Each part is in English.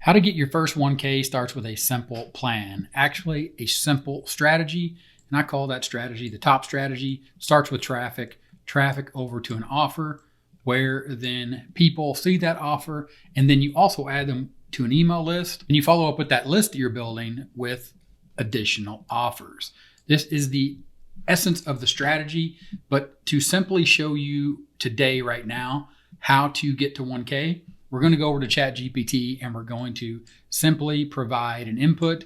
How to get your first 1K starts with a simple plan, actually a simple strategy. And I call that strategy the top strategy. Starts with traffic over to an offer where then people see that offer. And then you also add them to an email list and you follow up with that list that you're building with additional offers. This is the essence of the strategy, but to simply show you today, right now, how to get to 1K, we're going to go over to ChatGPT and we're going to simply provide an input,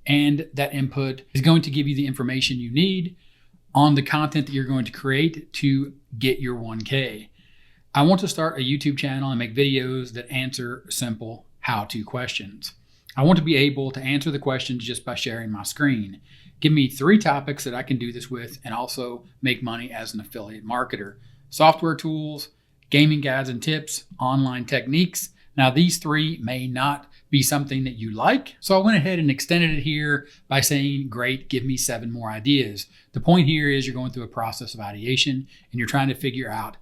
and that input is going to give you the information you need on the content that you're going to create to get your 1K. I want to start a YouTube channel and make videos that answer simple how-to questions. I want to be able to answer the questions just by sharing my screen. Give me 3 topics that I can do this with and also make money as an affiliate marketer. Software tools, gaming guides and tips, online techniques. Now these 3 may not be something that you like, so I went ahead and extended it here by saying, great, give me 7 more ideas. The point here is you're going through a process of ideation and you're trying to figure out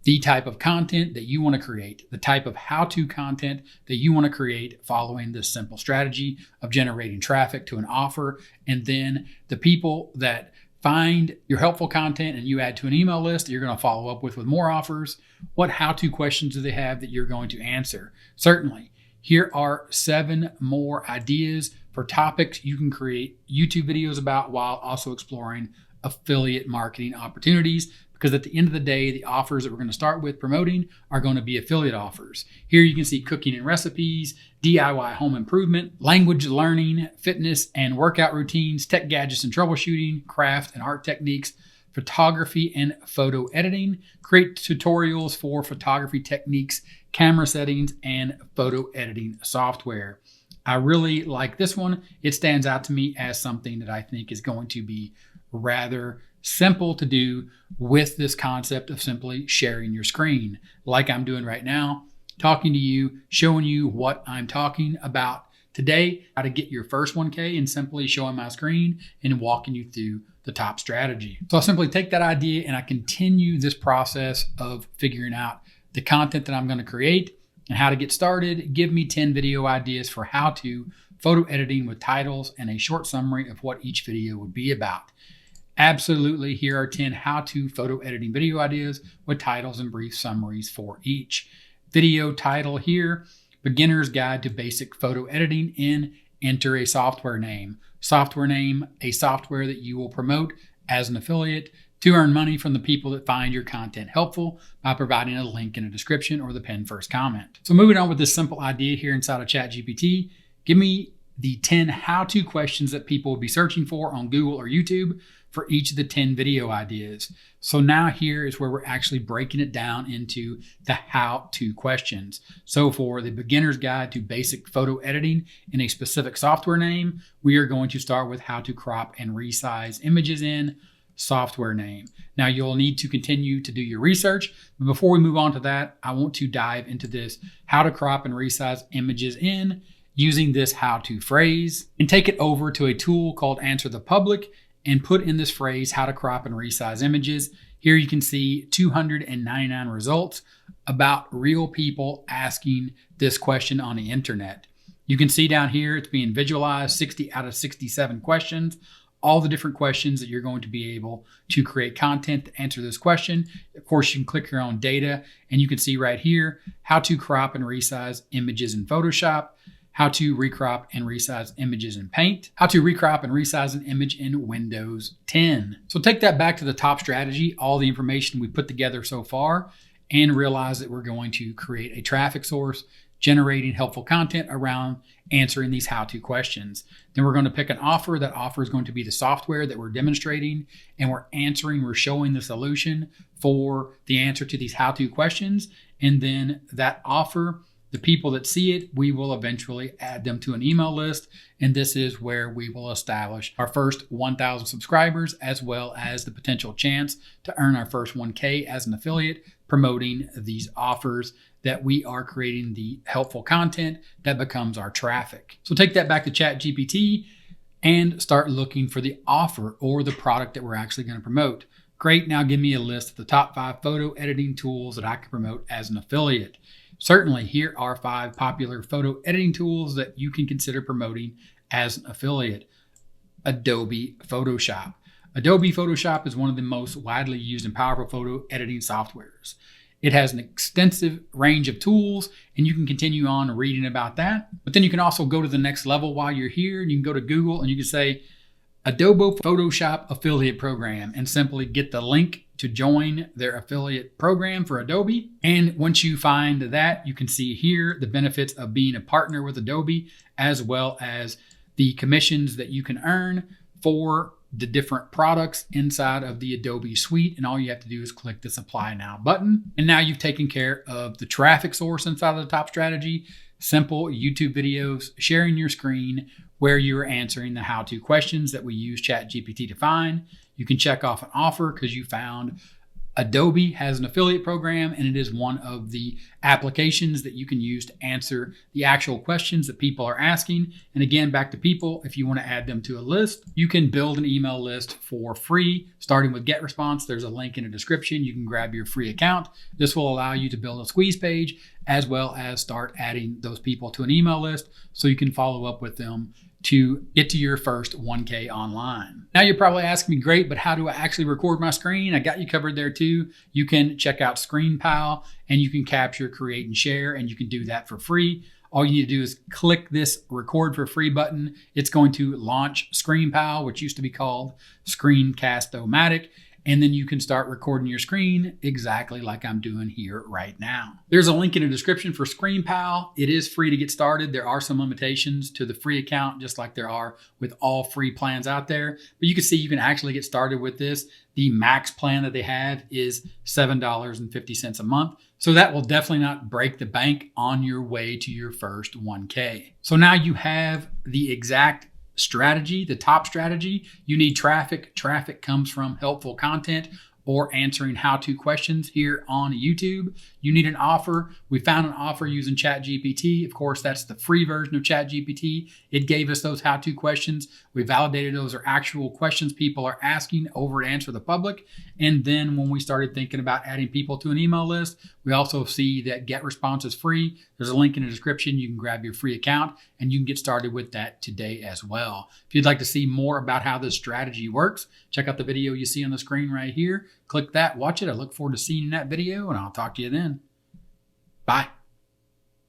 the type of content that you want to create, the type of how-to content that you want to create following this simple strategy of generating traffic to an offer, and then the people that find your helpful content and you add to an email list that you're going to follow up with more offers. What how-to questions do they have that you're going to answer? Certainly, here are 7 more ideas for topics you can create YouTube videos about while also exploring affiliate marketing opportunities. Because at the end of the day, the offers that we're going to start with promoting are going to be affiliate offers. Here you can see cooking and recipes, DIY home improvement, language learning, fitness and workout routines, tech gadgets and troubleshooting, craft and art techniques, photography and photo editing, create tutorials for photography techniques, camera settings, and photo editing software. I really like this one. It stands out to me as something that I think is going to be rather simple to do with this concept of simply sharing your screen like I'm doing right now, talking to you, showing you what I'm talking about today, how to get your first 1K, and simply showing my screen and walking you through the top strategy. So I'll simply take that idea and I continue this process of figuring out the content that I'm going to create and how to get started. Give me 10 video ideas for how to photo editing with titles and a short summary of what each video would be about. Absolutely, here are 10 how-to photo editing video ideas with titles and brief summaries for each. Video title here, Beginner's Guide to Basic Photo Editing, and enter a software name. Software name, a software that you will promote as an affiliate to earn money from the people that find your content helpful by providing a link in a description or the pinned first comment. So moving on with this simple idea here inside of ChatGPT, give me the 10 how-to questions that people will be searching for on Google or YouTube for each of the 10 video ideas. So now here is where we're actually breaking it down into the how-to questions. So for the beginner's guide to basic photo editing in a specific software name, we are going to start with how to crop and resize images in software name. Now you'll need to continue to do your research, but before we move on to that, I want to dive into this how to crop and resize images in using this how-to phrase and take it over to a tool called Answer the Public and put in this phrase, how to crop and resize images. Here you can see 299 results about real people asking this question on the internet. You can see down here, it's being visualized, 60 out of 67 questions, all the different questions that you're going to be able to create content to answer this question. Of course, you can click your own data and you can see right here, how to crop and resize images in Photoshop, how to recrop and resize images in Paint, how to recrop and resize an image in Windows 10. So take that back to the top strategy, all the information we put together so far, and realize that we're going to create a traffic source, generating helpful content around answering these how-to questions. Then we're going to pick an offer. That offer is going to be the software that we're demonstrating, and we're showing the solution for the answer to these how-to questions. And then that offer, the people that see it, we will eventually add them to an email list. And this is where we will establish our first 1,000 subscribers, as well as the potential chance to earn our first 1K as an affiliate promoting these offers that we are creating the helpful content that becomes our traffic. So take that back to ChatGPT and start looking for the offer or the product that we're actually going to promote. Great, now give me a list of the top 5 photo editing tools that I can promote as an affiliate. Certainly, here are 5 popular photo editing tools that you can consider promoting as an affiliate. Adobe Photoshop. Adobe Photoshop is one of the most widely used and powerful photo editing softwares. It has an extensive range of tools, and you can continue on reading about that. But then you can also go to the next level while you're here, and you can go to Google and you can say Adobe Photoshop Affiliate Program and simply get the link to join their affiliate program for Adobe. And once you find that, you can see here the benefits of being a partner with Adobe, as well as the commissions that you can earn for the different products inside of the Adobe suite. And all you have to do is click this Apply Now button. And now you've taken care of the traffic source inside of the top strategy, simple YouTube videos, sharing your screen where you're answering the how-to questions that we use ChatGPT to find. You can check off an offer because you found Adobe has an affiliate program, and it is one of the applications that you can use to answer the actual questions that people are asking. And again, back to people, if you want to add them to a list, you can build an email list for free, starting with GetResponse. There's a link in the description. You can grab your free account. This will allow you to build a squeeze page, as well as start adding those people to an email list so you can follow up with them to get to your first 1K online. Now you're probably asking me, great, but how do I actually record my screen? I got you covered there too. You can check out ScreenPal and you can capture, create, and share, and you can do that for free. All you need to do is click this record for free button. It's going to launch ScreenPal, which used to be called Screencast-O-Matic. And then you can start recording your screen exactly like I'm doing here right now. There's a link in the description for ScreenPal. It is free to get started. There are some limitations to the free account, just like there are with all free plans out there. But you can see you can actually get started with this. The max plan that they have is $7.50 a month. So that will definitely not break the bank on your way to your first 1K. So now you have the exact strategy, the top strategy. You need traffic. Traffic comes from helpful content or answering how-to questions here on YouTube. You need an offer. We found an offer using ChatGPT. Of course, that's the free version of ChatGPT. It gave us those how-to questions. We validated those are actual questions people are asking over at Answer the Public. And then when we started thinking about adding people to an email list, we also see that GetResponse is free. There's a link in the description. You can grab your free account and you can get started with that today as well. If you'd like to see more about how this strategy works, check out the video you see on the screen right here. Click that, watch it. I look forward to seeing you in that video, and I'll talk to you then. Bye.